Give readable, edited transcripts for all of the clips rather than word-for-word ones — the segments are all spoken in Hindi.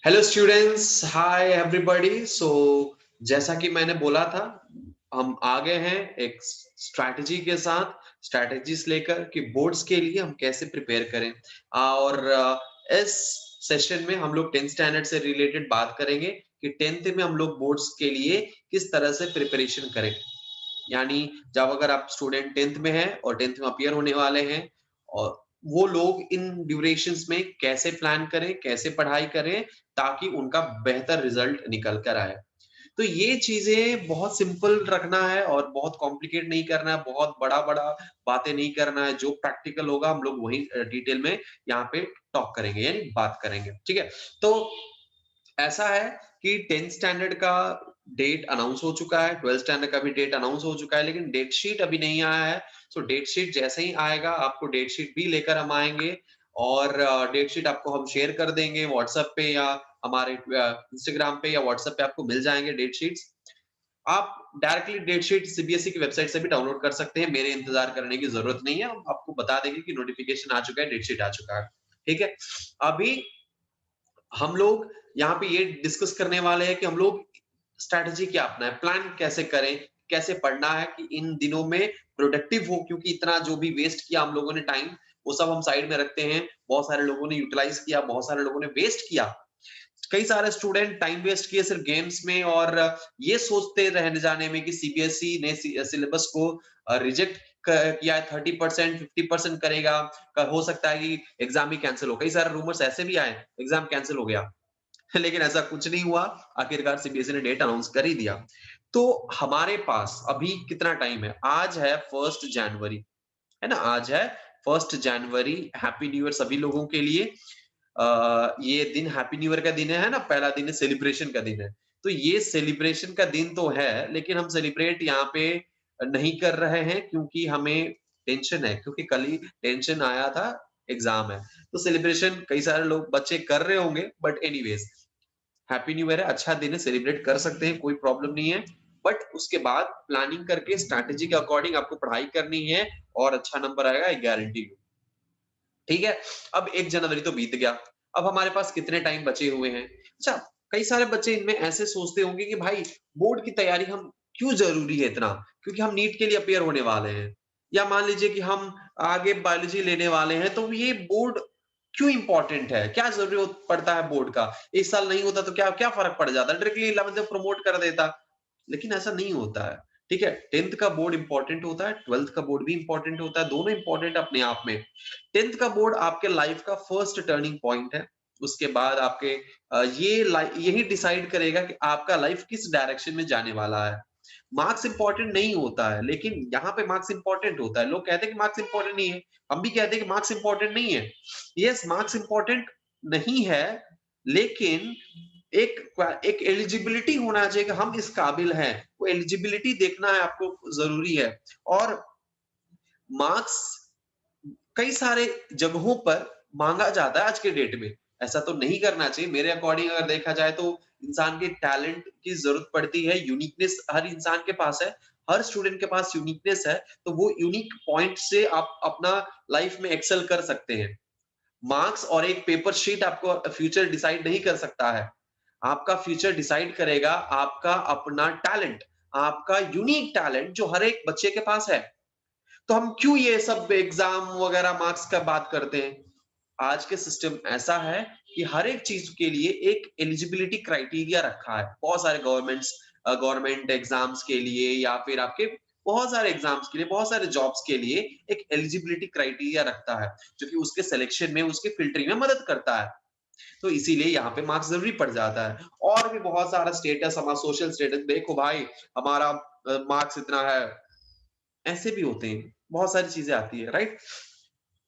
Hello students, hi everybody. जैसा कि मैंने बोला था, हम आ गए हैं एक स्ट्रैटेजी के साथ, स्ट्रैटेजीज लेकर कि बोर्ड्स के लिए हम कैसे प्रिपेयर करें। और इस सेशन में हम लोग 10th स्टैंडर्ड से रिलेटेड बात करेंगे कि 10th में हम लोग बोर्ड्स के लिए किस तरह से प्रिपरेशन करें। यानी जब अगर आप स्टूडेंट 10th में हैं और 10th में अपीयर होने वाले हैं, और वो लोग इन ड्यूरेशंस में कैसे प्लान करें, कैसे पढ़ाई करें ताकि उनका बेहतर रिजल्ट निकल कर आए। तो ये चीजें बहुत सिंपल रखना है और बहुत कॉम्प्लिकेट नहीं करना है, बहुत बड़ा-बड़ा बातें नहीं करना है। जो प्रैक्टिकल होगा हम लोग वही डिटेल में यहाँ पे टॉक करेंगे, यानी बात करेंगे। ठीक है? तो ऐसा है कि 10th स्टैंडर्ड का डेट अनाउंस हो चुका है, 12th स्टैंडर्ड का भी डेट अनाउंस हो चुका है, लेकिन डेट शीट अभी नहीं आया है। डेट शीट जैसे ही आएगा आपको डेट शीट भी लेकर हम आएंगे, और डेट शीट आपको हम शेयर कर देंगे व्हाट्सएप पे या हमारे इंस्टाग्राम पे या व्हाट्सएप पे आपको मिल जाएंगे डेट शीट्स। आप डायरेक्टली डेट शीट सीबीएसई की वेबसाइट से भी डाउनलोड कर सकते हैं, मेरे इंतजार करने की जरूरत नहीं है। हम आपको बता देंगे कि नोटिफिकेशन आ चुका है, डेट शीट आ चुका है। ठीक है? अभी हम लोग यहाँ पे ये डिस्कस करने वाले हैं कि हम लोग स्ट्रैटेजी क्या अपनाएं, प्लान कैसे करें, कैसे पढ़ना है कि इन दिनों में प्रोडक्टिव हो, क्योंकि इतना जो भी वेस्ट किया हम लोगों ने टाइम, वो सब हम साइड में रखते हैं। बहुत सारे लोगों ने यूटिलाइज किया, बहुत सारे लोगों ने वेस्ट किया। कई सारे स्टूडेंट टाइम वेस्ट किए सिर्फ गेम्स में, और ये सोचते रहने जाने में कि सीबीएसई ने सिलेबस को रिजेक्ट किया है, 30% 50% करेगा, हो सकता है कि एग्जाम ही कैंसिल हो। कई सारे रूमर्स ऐसे भी आए, एग्जाम कैंसिल हो गया। लेकिन ऐसा कुछ नहीं हुआ, आखिरकार सीबीएसई ने डेट अनाउंस कर ही दिया। तो हमारे पास अभी कितना टाइम है? आज है 1 जनवरी, है ना? आज है 1 जनवरी। हैप्पी न्यू ईयर सभी लोगों के लिए। ये दिन हैप्पी न्यू ईयर का दिन है ना, पहला दिन है, सेलिब्रेशन का दिन है। तो ये सेलिब्रेशन का दिन तो है, लेकिन हम सेलिब्रेट यहाँ पे नहीं कर रहे हैं क्योंकि हमें टेंशन है, क्योंकि कल ही टेंशन आया था, एग्जाम है। तो सेलिब्रेशन कई सारे लोग बच्चे कर रहे होंगे, but anyways happy new year है, अच्छा दिन है, सेलिब्रेट कर सकते हैं, कोई प्रॉब्लम नहीं है। बट उसके बाद प्लानिंग करके स्ट्रैटेजी के अकॉर्डिंग आपको पढ़ाई करनी है, और अच्छा नंबर आएगा, एक गारंटी। ठीक है? अब 1 जनवरी तो बीत गया। अब हमारे पास कितने टाइम बचे हुए हैं? अच्छा, कई सारे बच्चे इनमें ऐसे सोचते होंगे कि भाई बोर्ड की तैयारी हम क्यों ज़रूरी है इतना? क्योंकि हम नीट के लिए अपीयर होने वाले हैं। या मान लीजिए कि हम आगे बायोलॉजी लेने वाले हैं, तो ये बोर्ड क्यों इम्पोर्टेंट है? क्या ज़रूरत पड़ता है बोर्ड का? इस साल नहीं होता तो क्या क्या फ़र्क पड़ जाता? डायरेक्टली 11th में प्रमोट कर देता। लेकिन ऐसा नहीं होता है। ठीक है? 10th का बोर्ड इम्पोर्टेंट होता है, 12th का बोर्ड भी इम्पोर्टेंट होता है, दोनों इम्पोर्टेंट अपने आप में। 10th का बोर्ड आपके लाइफ का फर्स्ट टर्निंग पॉइंट है। उसके बाद आपके यही डिसाइड करेगा कि आपका लाइफ किस डायरेक्शन में जाने वाला है। मार्क्स इम्पोर्टेंट नहीं होता है, लेकिन यहाँ पे मार्क्स इम्पोर्टेंट होता है। लोग कहते हैं कि मार्क्स इम्पोर्टेंट नहीं है, हम भी कहते हैं कि मार्क्स इम्पोर्टेंट नहीं है। यस, मार्क्स इम्पोर्टेंट नहीं है, लेकिन एक एलिजिबिलिटी होना चाहिए कि हम इस काबिल हैं। वो एलिजिबिलिटी देखना है आपको, ज़रूरी है। और मार्क्स कई सारे जगहों पर माँगा जाता है आज के डेट में। ऐसा तो नहीं करना चाहिए। मेरे अकॉर्डिंग अगर देखा जाए तो इंसान के टैलेंट की ज़रूरत पड़ती है, यूनिकनेस हर इंसान के पास है, हर स्टूडेंट के पास यूनिकनेस है, तो वो यूनिक पॉइंट से आप अपना लाइफ में एक्सेल कर सकते हैं। मार्क्स और एक पेपर शीट आपको फ्यूचर डिसाइड नहीं कर सकता है। आपका फ्यूचर डिसाइड करेगा आपका अपना टैलेंट, आपका यूनिक टैलेंट जो हर एक बच्चे के पास है। तो हम क्यों ये सब एग्जाम वगैरह मार्क्स का बात करते हैं? आज के सिस्टम ऐसा है कि हर एक चीज के लिए एक एलिजिबिलिटी क्राइटेरिया रखा है। बहुत सारे गवर्नमेंट एग्जाम्स के लिए, या फिर आपके बहुत सारे एग्जाम्स के लिए, बहुत सारे जॉब्स के लिए एक एलिजिबिलिटी क्राइटेरिया रखता है, जो कि उसके सिलेक्शन में, उसके फिल्टरिंग में मदद करता है। तो इसीलिए यहाँ पे मार्क्स जरूरी पड़ जाता है। और भी बहुत सारा स्टेटस, हमारा सोशल स्टेटस देखो भाई, हमारा मार्क्स इतना है, ऐसे भी होते हैं, बहुत सारी चीजें आती है, राइट?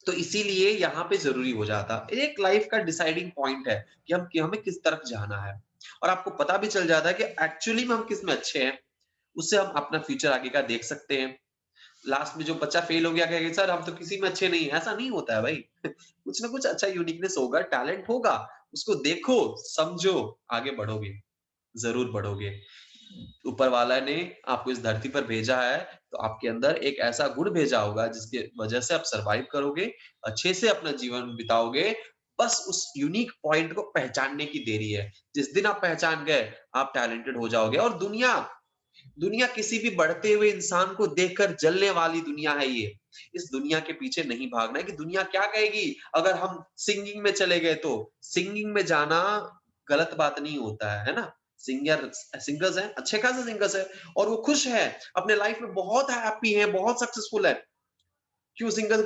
तो इसीलिए यहाँ पे जरूरी हो जाता है, एक लाइफ का डिसाइडिंग पॉइंट है कि हमें किस तरफ जाना है। और आपको पता भी चल जाता है कि एक्चुअली में हम किस में अच्छे हैं। उससे हम अपना फ्यूचर आगे का देख सकते हैं। लास्ट में जो बच्चा फेल हो गया कहेगा सर हम तो किसी में अच्छे नहीं हैं, ऐसा नहीं होता है भाई। कुछ ना कुछ अच्छा यूनिकनेस होगा, टैलेंट होगा, उसको देखो, समझो, आगे बढ़ोगे, जरूर बढ़ोगे। ऊपर वाला ने आपको इस धरती पर भेजा है, तो आपके अंदर एक ऐसा गुण भेजा होगा जिसकी वजह से आप सरवाइव करोगे, अच्छे से अपना जीवन बिताओगे, बस उस यूनिक पॉइंट को पहचानने की देरी है। जिस दिन आप पहचान गए, आप टैलेंटेड हो जाओगे। और दुनिया दुनिया किसी भी बढ़ते हुए इंसान को देखकर जलने वाली दुनिया है ये। इस दुनिया के पीछे नहीं भागना है कि दुनिया क्या कहेगी अगर हम सिंगिंग में चले गए तो। सिंगिंग में जाना गलत बात नहीं होता है ना? सिंगर्स हैं, अच्छे खासे सिंगर्स हैं और वो खुश है, अपने लाइफ में बहुत हैप्पी है, बहुत सक्सेसफुल है। क्यों सिंगर्स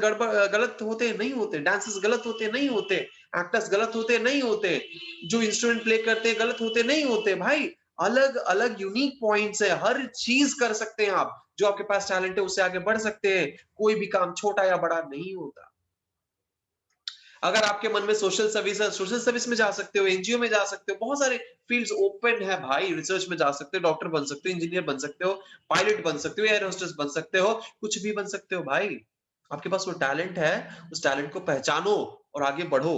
गलत होते हैं? नहीं होते। डांसर्स गलत होते हैं? नहीं होते। एक्टर्स गलत होते हैं? नहीं होते। जो इंस्ट्रूमेंट प्ले करते हैं गलत होते हैं? नहीं होते। भाई अलग-अलग यूनिक पॉइंट्स है, हर चीज़ कर सकते हैं आप। जो आपके पास टैलेंट है उससे आगे बढ़ सकते हैं। कोई भी काम छोटा या बड़ा नहीं होता। अगर आपके मन में सोशल सर्विस है, सोशल सर्विस में जा सकते हो, एनजीओ में जा सकते हो, बहुत सारे फील्ड्स ओपन है भाई, रिसर्च में जा सकते हो, डॉक्टर बन सकते हो, इंजीनियर बन सकते हो, पायलट बन सकते हो, एयर होस्टेस बन सकते हो, कुछ भी बन सकते हो भाई। आपके पास वो टैलेंट है, उस टैलेंट को पहचानो और आगे बढ़ो।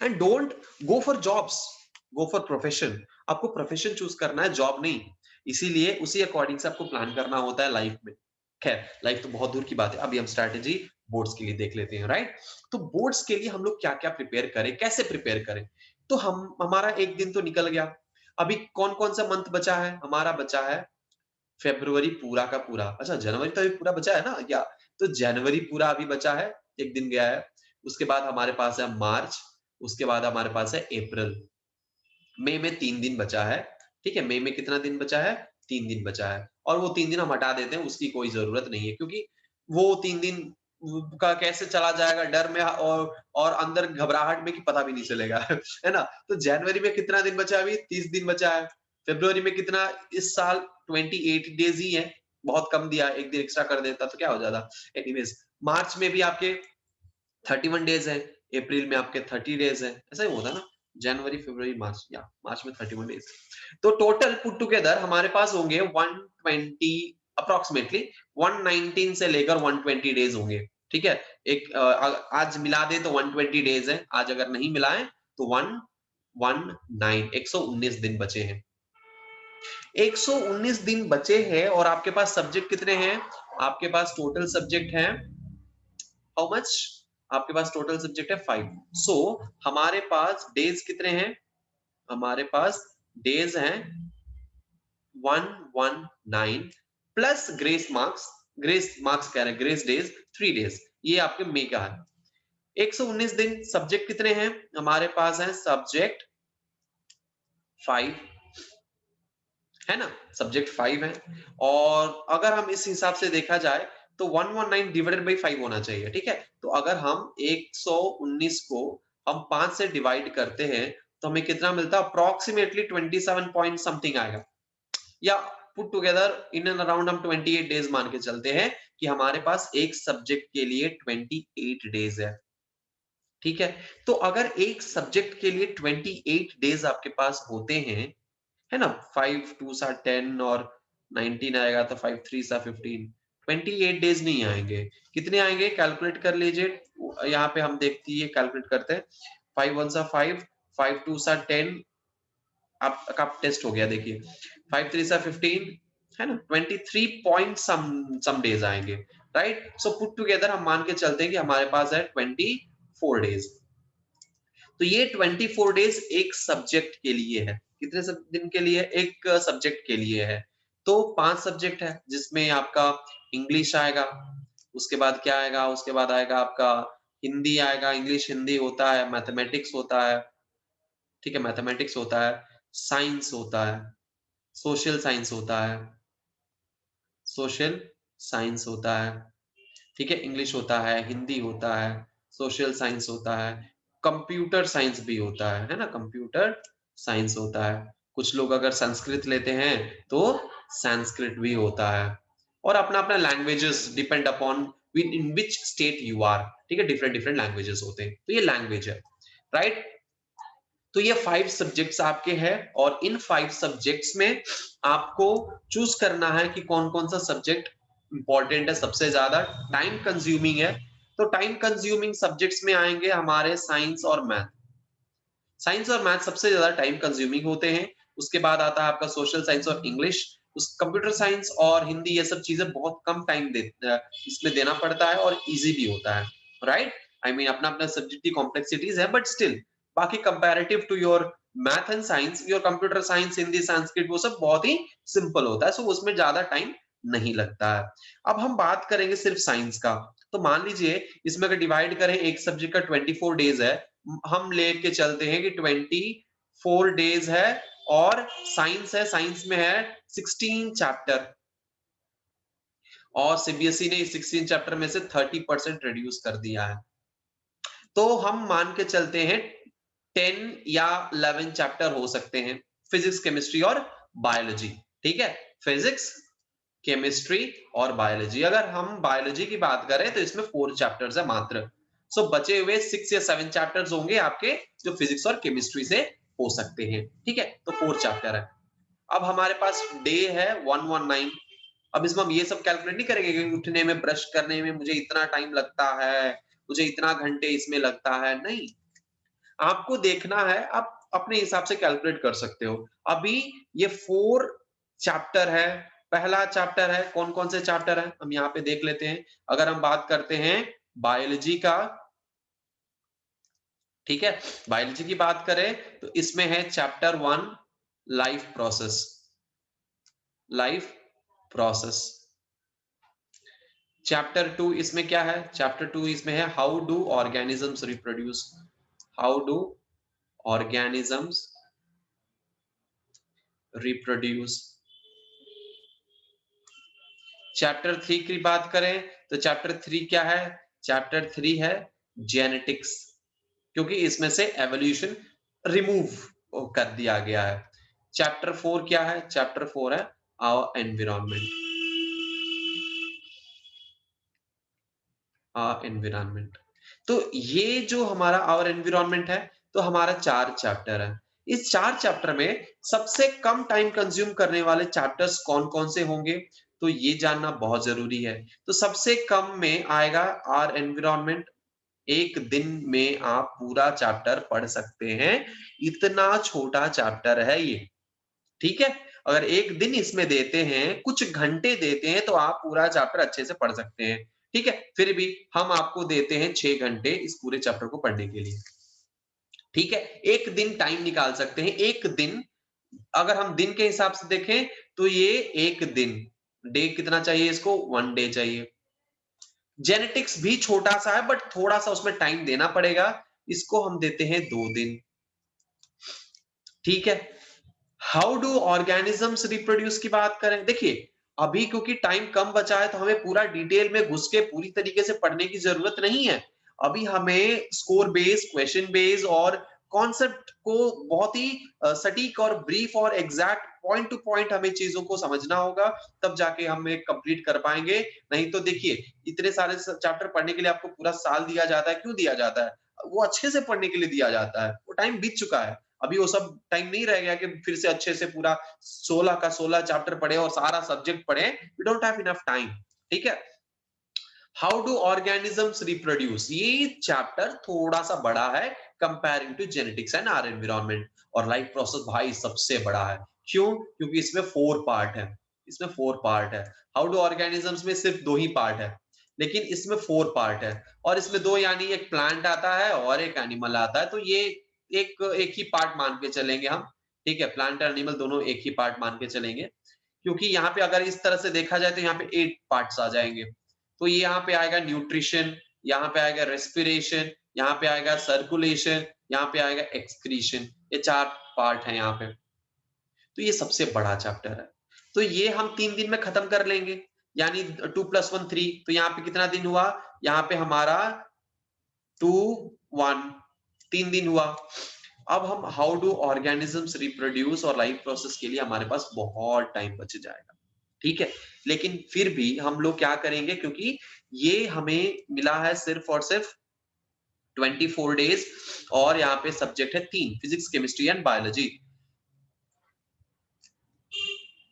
And don't go for jobs, go for profession. आपको प्रोफेशन चूज़ करना है, जॉब नहीं। इसीलिए उसी अकॉर्डिंग से आपको प्लान करना होता है लाइफ में। खैर, लाइफ तो बहुत दूर की बात है, अभी हम स्ट्रैटेजी बोर्ड्स के लिए देख लेते हैं, राइट? तो बोर्ड्स के लिए हम लोग क्या-क्या प्रिपेयर करें, कैसे प्रिपेयर करें? तो हम हमारा 1 दिन तो निकल गया। अभी कौन-कौन सा मंथ बचा है? हमारा बचा है फ़रवरी पूरा का पूरा। अच्छा, जनवरी तो अभी पूरा बचा है ना क्या? तो जनवरी पूरा अभी बचा है, 1 दिन गया है। उसके बाद हमारे पास है मार्च, उसके बाद हमारे पास है अप्रैल। मई में 3 दिन बचा है, ठीक है? मई में कितना दिन बचा है? 3 दिन बचा है और वो 3 दिन हम हटा देते हैं, उसकी कोई ज़रूरत नहीं है क्योंकि वो 3 दिन का कैसे चला जाएगा डर में और अंदर घबराहट में कि पता भी नहीं चलेगा, है ना? तो जनवरी में कितना दिन बचा है अभी? 30 दिन बचा है। फ़रवरी में कितना इस साल 28 डेज़ ही है, बहुत कम दिया है, 1 दिन एक्स्ट्रा कर देता तो क्या हो जाता? एनीवेज़ मार्च में भी आपके 31 डेज़ हैं, अप्रैल में आपके 30 डेज़ हैं, ऐसा ही होता है ना? जनवरी, फरवरी, मार्च या मार्च में 31 डेज़। तो टोटल पुट टुगेदर हमारे पास होंगे 120 अप्रॉक्सिमेटली 119 से लेकर 120 डेज़ होंगे, ठीक है? आज मिला दें तो 120 डेज़ हैं, आज अगर नहीं मिलाएँ तो 119 119 दिन बचे हैं। 119 दिन बचे हैं और आपके पास सब्जेक्ट कितने हैं? आपके पास टोटल सब्जेक्ट हैं हाउ मच? आपके पास टोटल सब्जेक्ट है 5। सो हमारे पास डेज कितने हैं? हमारे पास डेज हैं 119 प्लस ग्रेस मार्क्स कह रहे हैं, ग्रेस डेज 3 डेज। ये आपके मई का है। 119 दिन सब्जेक्ट कितने हैं? हमारे पास है सब्जेक्ट 5, है ना? सब्जेक्ट 5 है और अगर हम इस हिसाब से देखा जाए तो 119 डिवाइडेड बाय 5 होना चाहिए, ठीक है? तो अगर हम 119 को हम 5 से डिवाइड करते हैं तो हमें कितना मिलता है? अप्रॉक्सिमेटली 27 पॉइंट समथिंग आएगा या put together in and around हम 28 डेज मान के चलते हैं कि हमारे पास एक सब्जेक्ट के लिए 28 डेज है, ठीक है? तो अगर एक सब्जेक्ट के लिए 28 डेज आपके पास होते हैं, है ना? 5 2 सा 10 और 19 आएगा तो 5 3 सा 15 28 डेज़ नहीं आएँगे। कितने आएँगे कैलकुलेट कर लीजिए। यहाँ पे हम देखिए कैलकुलेट करते हैं। 5 1 सा 5 5 2 सा 10 आपका टेस्ट हो गया देखिए। 5 3 सा 15 है ना? 23 पॉइंट सम डेज़ आएँगे, राइट? सो पुट टुगेदर हम मान के चलते हैं कि हमारे पास है 24 डेज़। तो ये 24 डेज एक सब्जेक्ट के लिए है। कितने सब दिन के लिए? एक सब्जेक्ट के लिए है। तो 5 सब्जेक्ट है जिसमें आपका इंग्लिश आएगा, उसके बाद क्या आएगा? उसके बाद आएगा आपका हिंदी आएगा, इंग्लिश हिंदी होता है, मैथमेटिक्स होता है, ठीक है? मैथमेटिक्स होता है, साइंस होता है, सोशल साइंस होता है, सोशल साइंस होता है। ठीक है? इंग्लिश होता है, हिंदी होता है, सोशल साइंस होता है, कंप्यूटर साइंस भी होता है ना? कंप्यूटर साइंस होता है। कुछ लोग अगर संस्कृत लेते हैं, तो संस्कृत भी होता है और अपना-अपना languages depend upon in which state you are, ठीक है? डिफरेंट डिफरेंट लैंग्वेजेस होते हैं। तो ये लैंग्वेज है, राइट? तो ये 5 सब्जेक्ट्स आपके हैं और इन 5 सब्जेक्ट्स में आपको चूज़ करना है कि कौन-कौन सा सब्जेक्ट इम्पोर्टेंट है सबसे ज़्यादा, टाइम कंज्यूमिंग है। तो टाइम कंज्यूमिंग सब्जेक्ट्स में आएँगे हमारे साइंस और मैथ। साइंस और मैथ सबसे ज़्यादा टाइम कंज्यूमिंग होते हैं। उसके बाद आता है आपका सोशल साइंस और इंग्लिश। उस कंप्यूटर साइंस और हिंदी ये सब चीज़ें बहुत कम टाइम इसमें देना पड़ता है और ईज़ी भी होता है, राइट? आई मीन अपना अपना सब्जेक्ट की कॉम्प्लेक्सिटीज है, बट स्टिल बाकी comparative to your math and science, your computer science, Hindi, Sanskrit, वो सब बहुत ही सिंपल होता है, सो उसमें ज्यादा टाइम नहीं लगता है। अब हम बात करेंगे सिर्फ साइंस का, तो मान लीजिए इसमें अगर डिवाइड करें, एक सब्जेक्ट का 24 डेज है, हम लेके चलते हैं कि 24 डेज है, और साइंस है, साइंस में है 16 चैप्टर, और सीबीएसई ने 16 चैप्टर में से 30% रिड्यूस कर दिया है, तो हम मान के चलते हैं 10 या 11 चैप्टर हो सकते हैं, फिजिक्स, केमिस्ट्री और बायोलॉजी। ठीक है, फिजिक्स, केमिस्ट्री और बायोलॉजी। अगर हम बायोलॉजी की बात करें तो इसमें 4 चैप्टर्स है मात्र, सो बचे हुए 6 या 7 चैप्टर्स होंगे आपके, जो फिजिक्स और केमिस्ट्री से हो सकते हैं। ठीक है, तो 4 चैप्टर है। अब हमारे पास डे है 119। अब इसमें हम ये सब कैलकुलेट नहीं करेंगे कि उठने में, ब्रश करने में मुझे इतना टाइम लगता है, मुझे इतना घंटे इसमें लगता है, नहीं। आपको देखना है, आप अपने हिसाब से कैलकुलेट कर सकते हो। अभी ये 4 चैप्टर है, पहला चैप्टर है, कौन कौन से चैप्टर है हम यहाँ पे देख लेते हैं। अगर हम बात करते हैं बायोलॉजी का, ठीक है, बायोलॉजी की बात करें तो इसमें है chapter 1 life process, life process. Chapter 2 इसमें क्या है, चैप्टर 2 इसमें है how do organisms reproduce, how do organisms reproduce. Chapter 3 की बात करें तो चैप्टर 3 क्या है, चैप्टर 3 है जेनेटिक्स, क्योंकि इसमें से एवोल्यूशन रिमूव कर दिया गया है। चैप्टर 4 क्या है, चैप्टर 4 है आवर एनवायरनमेंट, आवर एनवायरनमेंट। तो ये जो हमारा आवर एनवायरनमेंट है, तो हमारा 4 चैप्टर है। इस 4 चैप्टर में सबसे कम टाइम कंज्यूम करने वाले चैप्टर्स कौन-कौन से होंगे, तो ये जानना बहुत जरूरी है। तो सबसे कम में आएगा आवर एनवायरनमेंट। एक दिन में आप पूरा चैप्टर पढ़ सकते हैं, इतना छोटा चैप्टर है ये। ठीक है, अगर एक दिन इसमें देते हैं, कुछ घंटे देते हैं, तो आप पूरा चैप्टर अच्छे से पढ़ सकते हैं। ठीक है, फिर भी हम आपको देते हैं 6 घंटे इस पूरे चैप्टर को पढ़ने के लिए। ठीक है, एक दिन टाइम निकाल सकते हैं, एक दिन। अगर हम दिन के हिसाब से देखें तो ये एक दिन, डे कितना चाहिए इसको, 1 डे चाहिए। जेनेटिक्स भी छोटा सा है, बट थोड़ा सा उसमें टाइम देना पड़ेगा, इसको हम देते हैं 2 दिन। ठीक है, हाउ डू ऑर्गेनिजम्स रिप्रोड्यूस की बात करें, देखिए अभी क्योंकि टाइम कम बचा है, तो हमें पूरा डिटेल में घुस के पूरी तरीके से पढ़ने की जरूरत नहीं है। अभी हमें स्कोर बेस्ड, क्वेश्चन बेस्ड और कॉन्सेप्ट को बहुत ही सटीक और ब्रीफ और एग्जैक्ट पॉइंट टू पॉइंट हमें चीजों को समझना होगा, तब जाके हम एक कंप्लीट कर पाएंगे। नहीं तो देखिए, इतने सारे चैप्टर पढ़ने के लिए आपको पूरा साल दिया जाता है, क्यों दिया जाता है, वो अच्छे से पढ़ने के लिए दिया जाता है, वो टाइम बीत चुका है। अभी वो सब टाइम नहीं रह गया कि फिर से अच्छे से पूरा 16 का 16 चैप्टर पढ़े और सारा सब्जेक्ट पढ़े, we don't have enough time. ठीक है, हाउ डू ऑर्गेनिजम्स रिप्रोड्यूस, ये चैप्टर थोड़ा सा बड़ा है comparing to genetics and our environment. और लाइफ प्रोसेस भाई सबसे बड़ा है, क्यों, क्योंकि इसमें 4 पार्ट है, इसमें 4 पार्ट है। हाउ डू ऑर्गेनिजम्स में सिर्फ 2 ही पार्ट है, लेकिन इसमें 4 पार्ट है, और इसमें 2 यानी एक प्लांट आता है और एक एनिमल आता है, तो ये एक एक ही पार्ट मान के चलेंगे हम। ठीक है, प्लांट और एनिमल दोनों एक ही पार्ट मान के चलेंगे, क्योंकि यहाँ पे अगर इस तरह से देखा जाए तो यहाँ पे 8 पार्ट्स आ जाएंगे। तो ये यहाँ पे आएगा न्यूट्रिशन, यहाँ पे आएगा रेस्पिरेशन, यहाँ पे आएगा सर्कुलेशन, यहाँ पे आएगा एक्सक्रीशन, ये 4 पार्ट है यहाँ पे। तो ये सबसे बड़ा चैप्टर है, तो ये हम 3 दिन में खत्म कर लेंगे, यानी 2 + 1 3। तो यहाँ पे कितना दिन हुआ, यहाँ पे हमारा 2 1 3 दिन हुआ। अब हम हाउ डू ऑर्गेनिजम्स रिप्रोड्यूस और लाइफ प्रोसेस के लिए हमारे पास बहुत टाइम बच जाएगा। ठीक है, लेकिन फिर भी हम लोग क्या करेंगे, क्योंकि ये हमें मिला है सिर्फ और सिर्फ 24 डेज, और यहाँ पे सब्जेक्ट है 3, फिजिक्स, केमिस्ट्री एंड बायोलॉजी,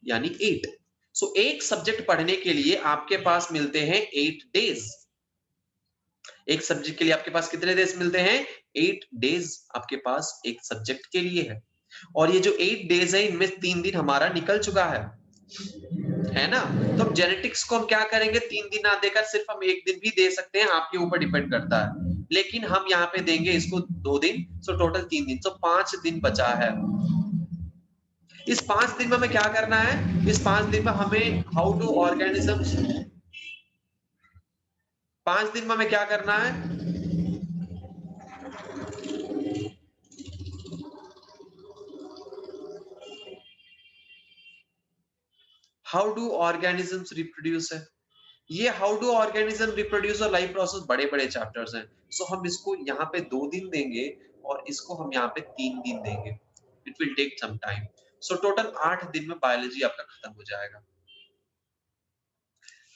यानी 8। सो एक सब्जेक्ट पढ़ने के लिए आपके पास मिलते हैं 8 डेज। एक सब्जेक्ट के लिए आपके पास कितने डेज मिलते हैं, 8 डेज आपके पास एक सब्जेक्ट के लिए है। और ये जो 8 डेज है, इनमें 3 दिन हमारा निकल चुका है ना। तो अब जेनेटिक्स को हम क्या करेंगे, 3 दिन ना देकर सिर्फ हम 1 दिन भी दे सकते हैं, आपके ऊपर डिपेंड करता है। लेकिन हम यहाँ पे देंगे इसको 2 दिन, सो टोटल 3 दिन, सो 5 दिन बचा है। इस 5 दिन में हमें क्या करना है? इस 5 दिन में हमें हाउ टू ऑर्गेनिजम्स, 5 दिन में हमें क्या करना है? हाउ डू ऑर्गेनिजम्स रिप्रोड्यूस है। ये हाउ डू ऑर्गेनिज्म रिप्रोड्यूस और लाइफ प्रोसेस बड़े-बड़े चैप्टर्स हैं। सो हम इसको यहाँ पे 2 दिन देंगे और इसको हम यहाँ पे 3 दिन देंगे। It will take some time. So total 8 दिन में बायोलॉजी आपका खत्म हो जाएगा।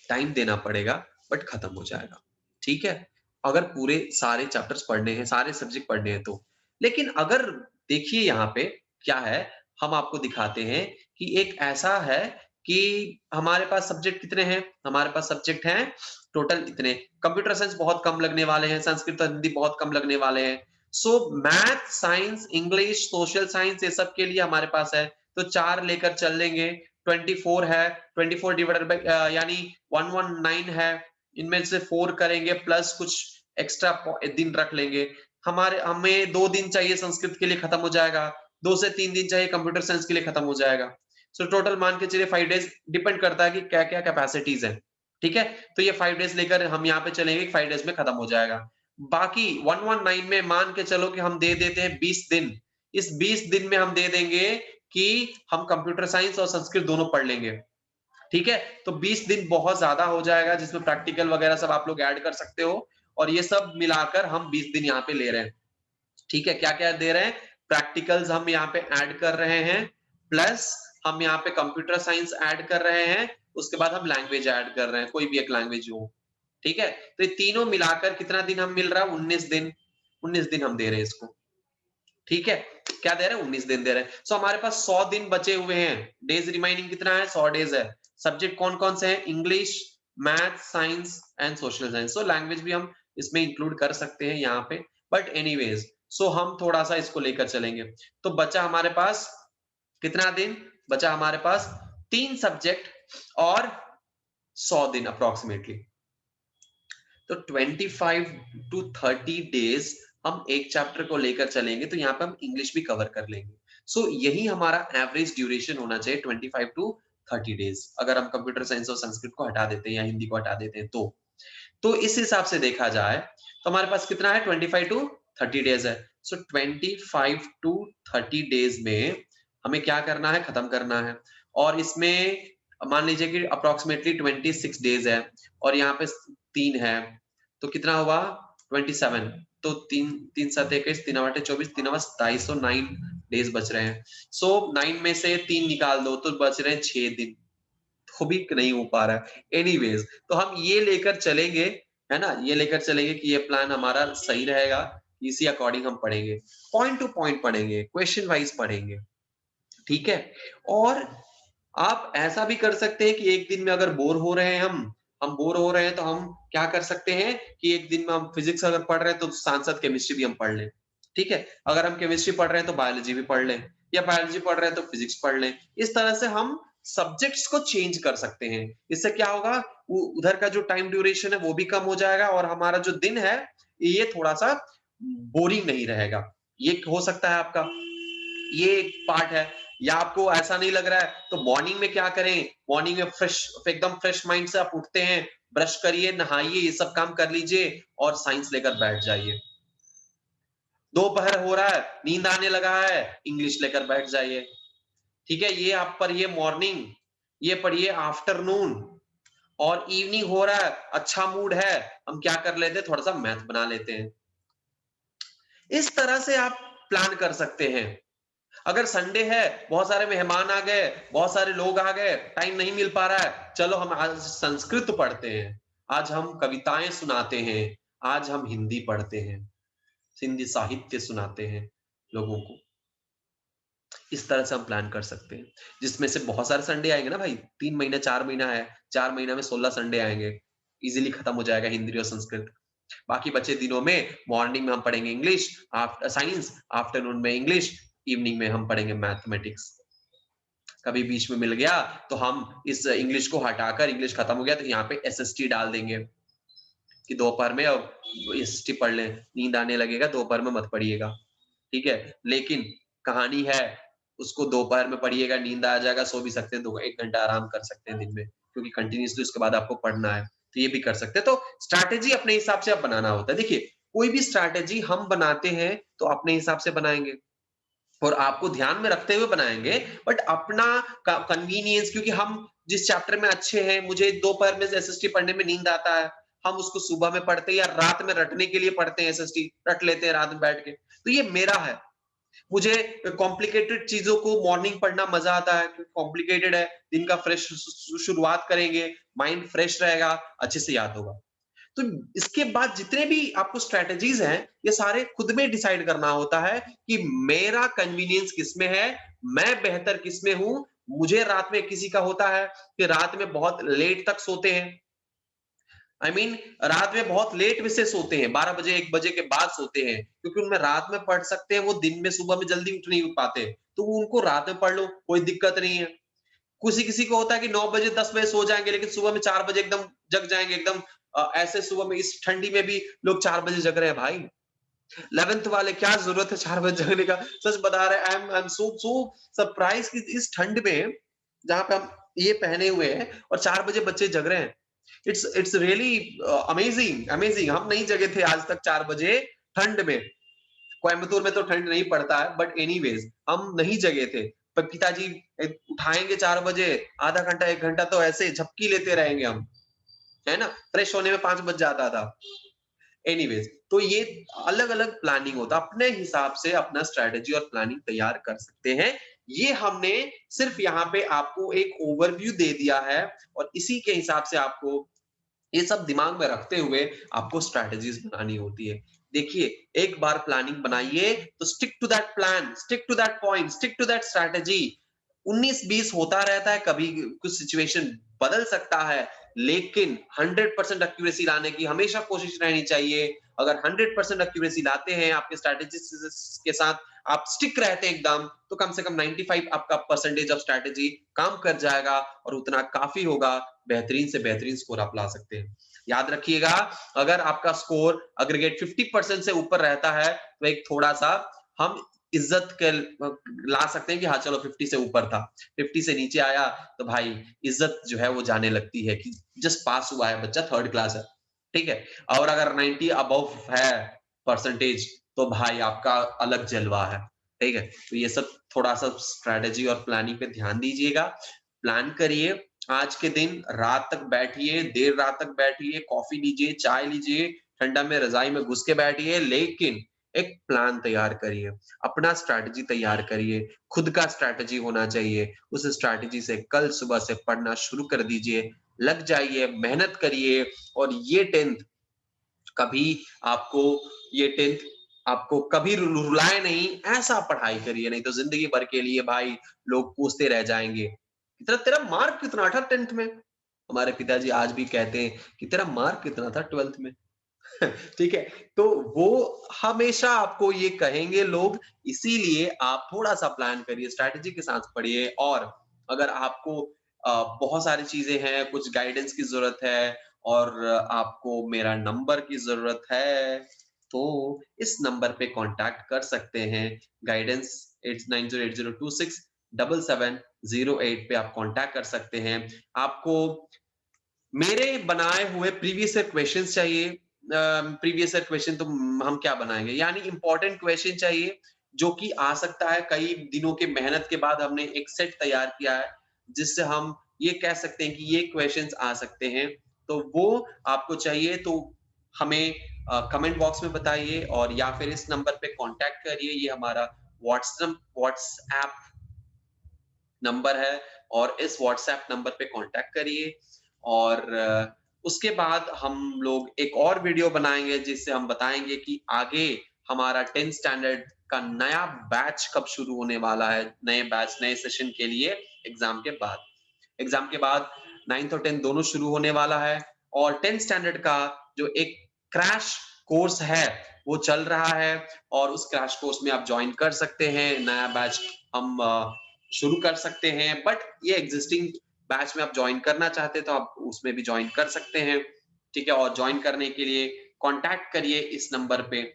टाइम देना पड़ेगा बट खत्म हो जाएगा। ठीक है? अगर पूरे सारे चैप्टर्स पढ़ने हैं, सारे सब्जेक्ट पढ़ने हैं तो। लेकिन अगर देखिए यहाँ पे क्या है, हम आपको दिखाते हैं कि एक ऐसा है कि हमारे पास सब्जेक्ट कितने हैं? हमारे पास सब्जेक्ट हैं टोटल इतने। कंप्यूटर साइंस बहुत कम लगने वाले हैं, संस्कृत और हिंदी बहुत कम लगने वाले हैं। So math, science, English, social science ये सब के लिए हमारे पास है, तो 4 लेकर चल लेंगे। 24 है, 24 डिवाइडेड बाय यानी 119 है, इनमें से 4 करेंगे प्लस कुछ एक्स्ट्रा दिन रख लेंगे। हमें 2 दिन चाहिए संस्कृत के लिए, खत्म हो जाएगा। 2 से 3 दिन चाहिए कंप्यूटर साइंस के लिए, खत्म हो जाएगा। सो टोटल मान के चलिए 5 डेज, डिपेंड करता है कि क्या-क्या कैपेसिटीज हैं। ठीक है? तो ये 5 डेज लेकर हम यहाँ पे चलेंगे, 5 डेज में खत्म हो जाएगा। बाकी 119 में मान के चलो कि हम दे देते हैं 20 दिन। इस 20 दिन में हम दे देंगे कि हम कंप्यूटर साइंस और संस्कृत दोनों पढ़ लेंगे। ठीक है? तो 20 दिन बहुत ज़्यादा हो जाएगा, जिसमें प्रैक्टिकल वगैरह सब आप लोग ऐड कर सकते हो और ये सब मिलाकर हम 20 दिन यहाँ पे ले रहे हैं। ठीक है? क्या-क्या दे रहे हैं? प्रैक्टिकल्स हम यहाँ पे ऐड कर रहे हैं, प्लस हम यहाँ पे कंप्यूटर साइंस ऐड कर रहे हैं, उसके बाद हम लैंग्वेज ऐड कर रहे हैं, कोई भी एक लैंग्वेज हो। ठीक है? तो ये तीनों मिलाकर कितना दिन हम मिल रहा है? 19 दिन। 19 दिन हम दे रहे हैं इसको। ठीक है? क्या दे रहे हैं? 19 दिन दे रहे हैं। सो हमारे पास 100 दिन बचे हुए हैं। डेज़ रिमेनिंग कितना है? 100 डेज़ है। सब्जेक्ट कौन-कौन से हैं? English, math, science and social science. So language भी हम इसमें इंक्लूड कर सकते हैं यहाँ पे। बट एनीवेज़, सो हम थोड़ा-सा इसको लेकर चलेंगे। तो बचा हमारे पास कितना दिन? बचा हमारे पास 3 सब्जेक्ट और 100 दिन अप्रॉक्सिमेटली। तो 25 टू 30 डेज हम एक चैप्टर को लेकर चलेंगे, तो यहाँ पे हम इंग्लिश भी कवर कर लेंगे। सो यही हमारा एवरेज ड्यूरेशन होना चाहिए, 25 टू 30 डेज, अगर हम कंप्यूटर साइंस और संस्कृत को हटा देते हैं या हिंदी को हटा देते हैं तो। तो इस हिसाब से देखा जाए तो हमारे पास कितना है? 25 टू 30 डेज है। सो 25 टू 30 डेज में हमें क्या करना है? खत्म करना है। और इसमें मान लीजिए कि अप्रॉक्सिमेटली 26 डेज है और यहाँ पे 3 है, तो कितना हुआ? 27। तो 3 3 7 21, 3 8 24, 3 9 27, सो 9 डेज बच रहे हैं। सो 9 में से 3 निकाल दो तो बच रहे हैं 6 दिन। तो भी नहीं हो पा रहा है। एनीवेज, तो हम ये लेकर चलेंगे, है ना? ये लेकर चलेंगे कि ये प्लान हमारा सही रहेगा, इसी अकॉर्डिंग हम पढ़ेंगे। पॉइंट टू पॉइंट पढ़ेंगे, क्वेश्चन वाइज़ पढ़ेंगे, ठीक है? और आप ऐसा भी कर सकते हैं कि एक दिन में अगर बोर हो रहे हैं हम बोर हो रहे हैं तो हम क्या कर सकते हैं कि एक दिन में हम फिजिक्स अगर पढ़ रहे हैं तो साथ-साथ केमिस्ट्री भी हम पढ़ लें, ठीक है? अगर हम केमिस्ट्री पढ़ रहे हैं तो बायोलॉजी भी पढ़ लें या बायोलॉजी पढ़ रहे हैं तो फिजिक्स पढ़ लें। इस तरह से हम सब्जेक्ट्स को चेंज कर सकते हैं। इससे क्या होगा, उ उधर का जो टाइम ड्यूरेशन है वो भी कम हो जाएगा और हमारा जो दिन है, ये थोड़ा-सा बोरिंग नहीं रहेगा। ये हो सकता है आपका, ये एक पार्ट है। या आपको ऐसा नहीं लग रहा है तो मॉर्निंग में क्या करें, मॉर्निंग में एकदम फ्रेश माइंड से आप उठते हैं, ब्रश करिए, नहाइए, ये सब काम कर लीजिए और साइंस लेकर बैठ जाइए। दोपहर हो रहा है, नींद आने लगा है, इंग्लिश लेकर बैठ जाइए। ठीक है? ये आप पढ़िए मॉर्निंग, ये पढ़िए आफ्टरनून, और इवनिंग हो रहा है, अच्छा मूड है, हम क्या कर लेते हैं, थोड़ा-सा मैथ बना लेते हैं। इस तरह से आप प्लान कर सकते हैं। अगर संडे है, बहुत सारे मेहमान आ गए, बहुत सारे लोग आ गए, टाइम नहीं मिल पा रहा है, चलो हम आज संस्कृत पढ़ते हैं, आज हम कविताएँ सुनाते हैं, आज हम हिंदी पढ़ते हैं, हिंदी साहित्य सुनाते हैं लोगों को। इस तरह से हम प्लान कर सकते हैं, जिसमें से बहुत सारे संडे आएँगे ना भाई, 3 महीने 4 महीना है, 4 महीना में 16 संडे आएँगे, ईज़िली खत्म हो जाएगा हिंदी और संस्कृत। बाकी बचे दिनों में मॉर्निंग में हम पढ़ेंगे इंग्लिश, साइंस, आफ्टरनून में इंग्लिश, इवनिंग में हम पढ़ेंगे मैथमेटिक्स। कभी बीच में मिल गया तो हम इस इंग्लिश को हटाकर, इंग्लिश खत्म हो गया तो यहाँ पे एसएसटी डाल देंगे। कि दोपहर में अब एसएसटी पढ़ लें, नींद आने लगेगा, दोपहर में मत पढ़िएगा, ठीक है? लेकिन कहानी है, उसको दोपहर में पढ़िएगा, नींद आ जाएगा, सो भी सकते हैं, 2 1 घंटा आराम कर सकते हैं दिन में, क्योंकि कंटीन्यूअसली उसके बाद आपको पढ़ना है, तो ये भी कर सकते हैं। तो स्ट्रैटेजी अपने हिसाब से आप बनाना होता है। देखिए, कोई भी स्ट्रैटेजी हम बनाते हैं, तो अपने हिसाब से बनाएँगे और आपको ध्यान में रखते हुए बनाएँगे, बट अपना क कन्वीनियंस, क्योंकि हम जिस चैप्टर में अच्छे हैं, मुझे दोपहर में एसएसटी पढ़ने में नींद आता है, हम उसको सुबह में पढ़ते हैं या रात में रटने के लिए पढ़ते हैं एसएसटी, रट लेते हैं रात में बैठ के। तो ये मेरा है। मुझे कॉम्प्लिकेटेड चीज़ों को मॉर्निंग पढ़ना मज़ा आता है, क्योंकि कॉम्प्लिकेटेड है, दिन का फ्रेश शुरुआत करेंगे, माइंड फ्रेश रहेगा, अच्छे से याद होगा। तो इसके बाद जितने भी आपको स्ट्रैटेजीज़ हैं, ये सारे खुद में डिसाइड करना होता है कि मेरा कन्वीनियंस किसमें है, मैं बेहतर किसमें हूँ। मुझे रात में किसी का होता है कि रात में बहुत लेट तक सोते हैं। आई मीन रात में बहुत लेट में से सोते हैं, 12 बजे 1 बजे के बाद सोते हैं, क्योंकि उनमें रात में पढ़ सकते हैं, वो दिन में सुबह में जल्दी उठ नहीं पाते, तो वो उनको रात में पढ़ लो, कोई दिक्कत नहीं है। किसी-किसी को होता है कि 9 बजे 10 बजे सो जाएँगे, लेकिन सुबह में 4 बजे एकदम जग जाएँगे, एकदम ऐसे सुबह में इस ठंडी में भी लोग 4 बजे जग रहे हैं भाई। 11th वाले क्या ज़रूरत है 4 बजे जगने का? सच बता रहे हैं, आई एम सो सरप्राइज़्ड कि इस ठंड में, जहाँ पे हम ये पहने हुए हैं और 4 बजे बच्चे जग रहे हैं। It's really amazing amazing. हम नहीं जगे थे आज तक 4 बजे ठंड में। कोयम्बतूर में तो ठंड नहीं पड़ता है, बट एनीवेज़ हम नहीं जगे थे। पर पिताजी उठाएँगे 4 बजे, आधा घंटा 1 घंटा तो ऐसे झपकी लेते रहेंगे हम, है ना? फ्रेश होने में 5 बज जाता था। एनीवेज़, तो ये अलग-अलग प्लानिंग होता है। अपने हिसाब से अपना स्ट्रैटेजी और प्लानिंग तैयार कर सकते हैं। ये हमने सिर्फ़ यहाँ पे आपको एक ओवरव्यू दे दिया है और इसी के हिसाब से आपको ये सब दिमाग में रखते हुए आपको स्ट्रैटेजीज़ बनानी होती है। देखिए, एक बार प्लानिंग बनाइए तो stick to that plan, stick to that point, stick to that strategy. 19-20 होता रहता है, कभी कुछ सिचुएशन बदल सकता है, लेकिन 100% एक्यूरेसी लाने की हमेशा कोशिश रहनी चाहिए। अगर 100% एक्यूरेसी लाते हैं आपके स्ट्रैटेजिस के साथ, आप स्टिक रहते हैं एकदम, तो कम से कम 95 आपका परसेंटेज ऑफ स्ट्रैटेजी काम कर जाएगा और उतना काफ़ी होगा, बेहतरीन से बेहतरीन स्कोर आप ला सकते हैं। याद रखिएगा, अगर आपका स्कोर एग्रीगेट 50% से ऊपर रहता है, तो एक थोड़ा-सा हम इज़्ज़त के ला सकते हैं कि हाँ, चलो 50 से ऊपर था। 50 से नीचे आया, तो भाई इज़्ज़त जो है वो जाने लगती है कि जस्ट पास हुआ है बच्चा, 3rd क्लास है, ठीक है? और अगर 90 अबव है परसेंटेज, तो भाई आपका अलग जलवा है, ठीक है? तो ये सब थोड़ा-सा स्ट्रैटेजी और प्लानिंग पे ध्यान दीजिएगा। प्लान करिए, आज के दिन रात तक बैठिए, देर रात तक बैठिए, कॉफ़ी लीजिए, चाय लीजिए, ठंडा में रज़ाई में घुस के बैठिए, लेकिन एक प्लान तैयार करिए, अपना स्ट्रैटेजी तैयार करिए, खुद का स्ट्रैटेजी होना चाहिए। उस स्ट्रैटेजी से कल सुबह से पढ़ना शुरू कर दीजिए, लग जाइए, मेहनत करिए और ये 10th कभी आपको ये 10th आपको कभी रुलाए नहीं, ऐसा पढ़ाई करिए, नहीं तो ज़िंदगी भर के लिए भाई लोग पूछते रह जाएँगे, "तेरा तेरा मार्क कितना था 10th में?" हमारे पिताजी आज भी कहते हैं कि, "तेरा मार्क कितना था 12th में?" ठीक है? तो वो हमेशा आपको ये कहेंगे लोग, इसीलिए आप थोड़ा-सा प्लान करिए, स्ट्रैटेजी के साथ पढ़िए और अगर आपको बहुत सारी चीज़ें हैं, कुछ गाइडेंस की ज़रूरत है और आपको मेरा नंबर की ज़रूरत है, तो इस नंबर पे कॉन्टैक्ट कर सकते हैं। गाइडेंस 8908267708 पे आप कॉन्टैक्ट कर सकते हैं। आपको मेरे बनाए हुए प्रीवियस ईयर क्वेश्चंस चाहिए। प्रीवियस ईयर क्वेश्चन तो हम क्या बनाएँगे? यानी इम्पोर्टेंट क्वेश्चन चाहिए, जो कि आ सकता है कई दिनों के मेहनत के बाद हमने एक सेट तैयार किया है, जिससे हम ये कह सकते हैं कि ये क्वेश्चंस आ सकते हैं। तो वो आपको चाहिए तो हमें कमेंट बॉक्स में बताइए और या फिर इस नंबर पे कॉन्टैक्ट करिए। ये हमारा व्हाट्सएप नंबर है और इस व्हाट्सएप नंबर पे कॉन्टैक्ट करिए और उसके बाद हम लोग एक और वीडियो बनाएँगे जिससे हम बताएँगे कि आगे हमारा 10th स्टैंडर्ड का नया बैच कब शुरू होने वाला है, नए बैच, नए सेशन के लिए एग्ज़ाम के बाद। एग्ज़ाम के बाद 9th और 10th दोनों शुरू होने वाला है और 10th स्टैंडर्ड का जो एक क्रैश कोर्स है, वो चल रहा है और उस क्रैश कोर्स में आप जॉइन कर सकते हैं। नया बैच हम शुरू कर सकते हैं, बट ये एग्ज़िस्टिंग बैच में आप जॉइन करना चाहते हैं, तो आप उसमें भी जॉइन कर सकते हैं। ठीक है, और ज्वाइन करने के लिए कांटेक्ट करिए इस नंबर पे,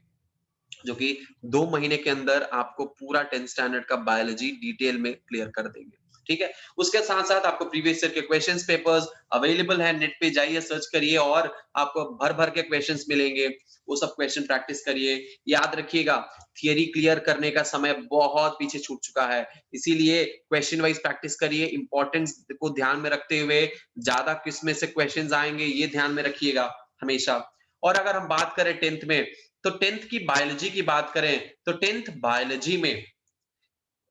जो कि 2 महीने के अंदर आपको पूरा 10th स्टैंडर्ड का बायोलॉजी डिटेल में क्लियर कर देंगे। ठीक है? उसके साथ-साथ आपको प्रीवियस ईयर के क्वेश्चंस पेपर्स अवेलेबल है, नेट पे जाइए, सर्च करिए और आपको भर-भर के क्वेश्चंस मिलेंगे। वो सब क्वेश्चन प्रैक्टिस करिए। याद रखिएगा, थियरी क्लियर करने का समय बहुत पीछे छूट चुका है। इसीलिए क्वेश्चन वाइज़ प्रैक्टिस करिए, इम्पोर्टेंस को ध्यान में रखते हुए ज़्यादा किस में से क्वेश्चंस आएँगे, ये ध्यान में रखिएगा हमेशा। और अगर हम बात करें 10th में, तो 10th की बायोलॉजी की बात करें, तो 10th बायोलॉजी में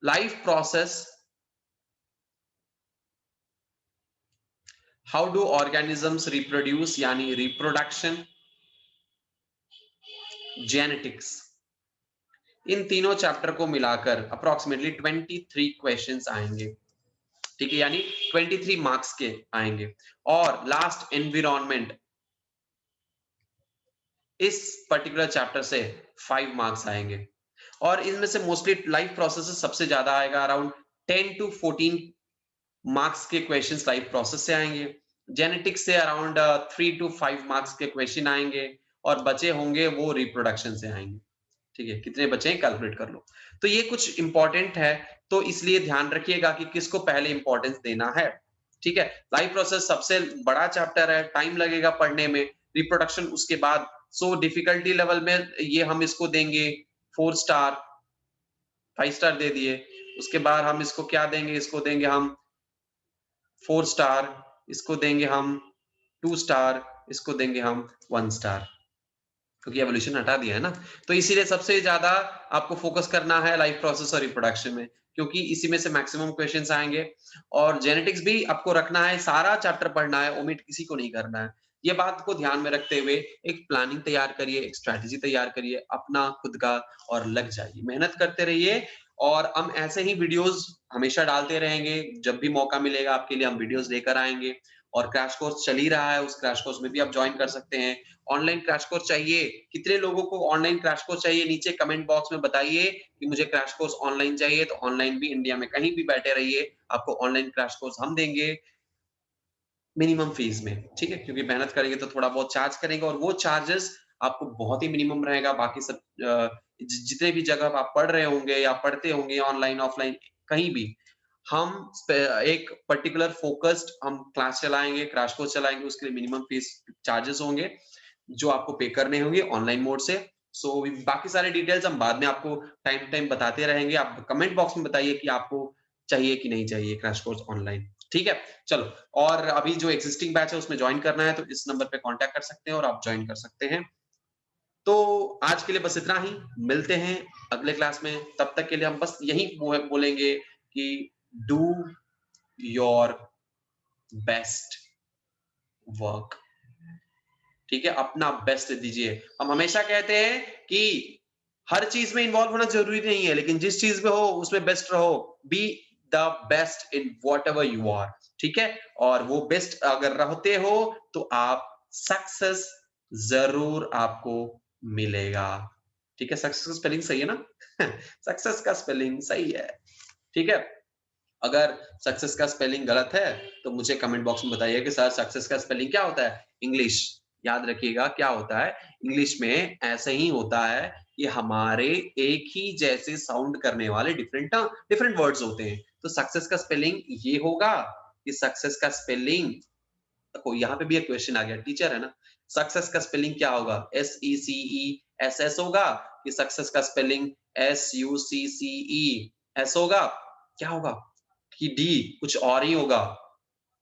life process, how do organisms reproduce यानी रिप्रोडक्शन, जेनेटिक्स, इन तीनों चैप्टर को मिलाकर अप्रोक्सीमेटली 23 क्वेश्चंस आएंगे। ठीक है, यानी 23 मार्क्स के आएंगे। और लास्ट एनवायरनमेंट, इस पर्टिकुलर चैप्टर से 5 मार्क्स आएंगे। और इनमें से मोस्टली लाइफ प्रोसेस सबसे ज्यादा आएगा, अराउंड 10 टू 14 मार्क्स के क्वेश्चंस लाइफ प्रोसेस से आएंगे। जेनेटिक्स से अराउंड 3 टू 5 मार्क्स के क्वेश्चन आएंगे, और बचे होंगे वो रिप्रोडक्शन से आएंगे। ठीक है, कितने बचे हैं कैलकुलेट कर लो। तो ये कुछ इंपॉर्टेंट है, तो इसलिए ध्यान रखिएगा कि किसको पहले इंपॉर्टेंस देना है। ठीक है, लाइफ प्रोसेस सबसे बड़ा चैप्टर है, टाइम लगेगा पढ़ने में। रिप्रोडक्शन उसके बाद, सो डिफिकल्टी लेवल में ये हम इसको देंगे 4 स्टार, 5 स्टार दे दिए। उसके बाद हम इसको क्या देंगे, इसको देंगे हम 4 स्टार, इसको देंगे हम 2 स्टार, इसको देंगे हम 1 स्टार, क्योंकि एवोल्यूशन हटा दिया है ना। तो इसीलिए सबसे ज्यादा आपको फोकस करना है लाइफ प्रोसेस और रिप्रोडक्शन में, क्योंकि इसी में से मैक्सिमम क्वेश्चंस आएंगे। और जेनेटिक्स भी आपको रखना है, सारा चैप्टर पढ़ना है, ओमिट किसी को नहीं करना है। ये बात को ध्यान में रखते हुए एक प्लानिंग तैयार करिए, एक स्ट्रेटेजी तैयार करिए अपना खुद का, और लग जाइए, मेहनत करते रहिए। और हम ऐसे ही वीडियोस हमेशा डालते रहेंगे, जब भी मौका मिलेगा आपके लिए हम वीडियोस लेकर आएंगे। और क्रैश कोर्स चल ही रहा है, उस क्रैश कोर्स में भी आप ज्वाइन कर सकते हैं। ऑनलाइन क्रैश कोर्स चाहिए, कितने लोगों को ऑनलाइन क्रैश कोर्स चाहिए, नीचे कमेंट बॉक्स में बताइए कि मुझे क्रैश कोर्स ऑनलाइन चाहिए। तो ऑनलाइन भी, इंडिया में कहीं भी बैठे रहिए, आपको ऑनलाइन क्रैश कोर्स हम देंगे मिनिमम फीस में। ठीक है, क्योंकि मेहनत करेंगे तो थोड़ा बहुत चार्ज करेंगे, और वो चार्जेस आपको बहुत ही मिनिमम रहेगा। बाकी सब जितने भी जगह आप पढ़ रहे होंगे या पढ़ते होंगे, ऑनलाइन ऑफलाइन कहीं भी, हम एक पर्टिकुलर फोकस्ड हम क्लास चलाएंगे, क्रैश कोर्स चलाएंगे, उसके लिए मिनिमम फीस चार्जेस होंगे जो आपको पे करने होंगे ऑनलाइन मोड से। सो बाकी सारे डिटेल्स हम बाद में आपको टाइम टू टाइम बताते रहेंगे। आप कमेंट बॉक्स में बताइए कि आपको चाहिए कि नहीं चाहिए क्रैश कोर्स ऑनलाइन। ठीक है, चलो। और अभी जो एग्जिस्टिंग बैच है उसमें ज्वाइन करना है, तो इस नंबर पे कांटेक्ट कर सकते हैं और आप ज्वाइन कर सकते हैं। तो आज के लिए बस इतना ही, मिलते हैं अगले क्लास में। तब तक के लिए हम बस यही बोलेंगे कि डू योर बेस्ट वर्क। ठीक है, अपना बेस्ट दीजिए। हम हमेशा कहते हैं कि हर चीज में इन्वॉल्व होना जरूरी नहीं है, लेकिन जिस चीज में हो उसमें बेस्ट रहो। Be the best in whatever you are. ठीक है, और वो बेस्ट अगर रहते हो तो आप सक्सेस जरूर आपको मिलेगा। ठीक है, सक्सेस का स्पेलिंग सही है ना? सक्सेस का स्पेलिंग सही है। ठीक है, अगर सक्सेस का स्पेलिंग गलत है तो मुझे कमेंट बॉक्स में बताइए कि सर सक्सेस का स्पेलिंग क्या होता है। इंग्लिश, याद रखिएगा क्या होता है इंग्लिश में, ऐसे ही होता है कि हमारे एक ही जैसे साउंड करने वाले डिफरेंट डिफरेंट वर्ड्स होते हैं। तो सक्सेस का स्पेलिंग ये होगा कि सक्सेस का स्पेलिंग, देखो यहाँ पे भी एक क्वेश्चन आ गया, टीचर है ना, सक्सेस का स्पेलिंग क्या होगा? SECESS होगा कि सक्सेस का स्पेलिंग SUCCES होगा? क्या होगा कि डी कुछ और ही होगा?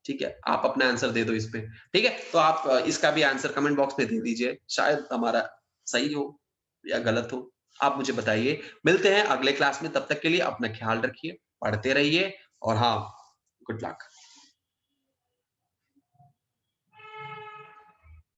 ठीक है, आप अपना आंसर दे दो इस पे। ठीक है, तो आप इसका भी आंसर कमेंट बॉक्स में दे दीजिए, शायद हमारा सही हो या गलत हो, आप मुझे बताइए। मिलते हैं अगले क्लास में, तब तक के लिए अपना ख्याल रखिए, पढ़ते रहिए, और हाँ, गुड लक।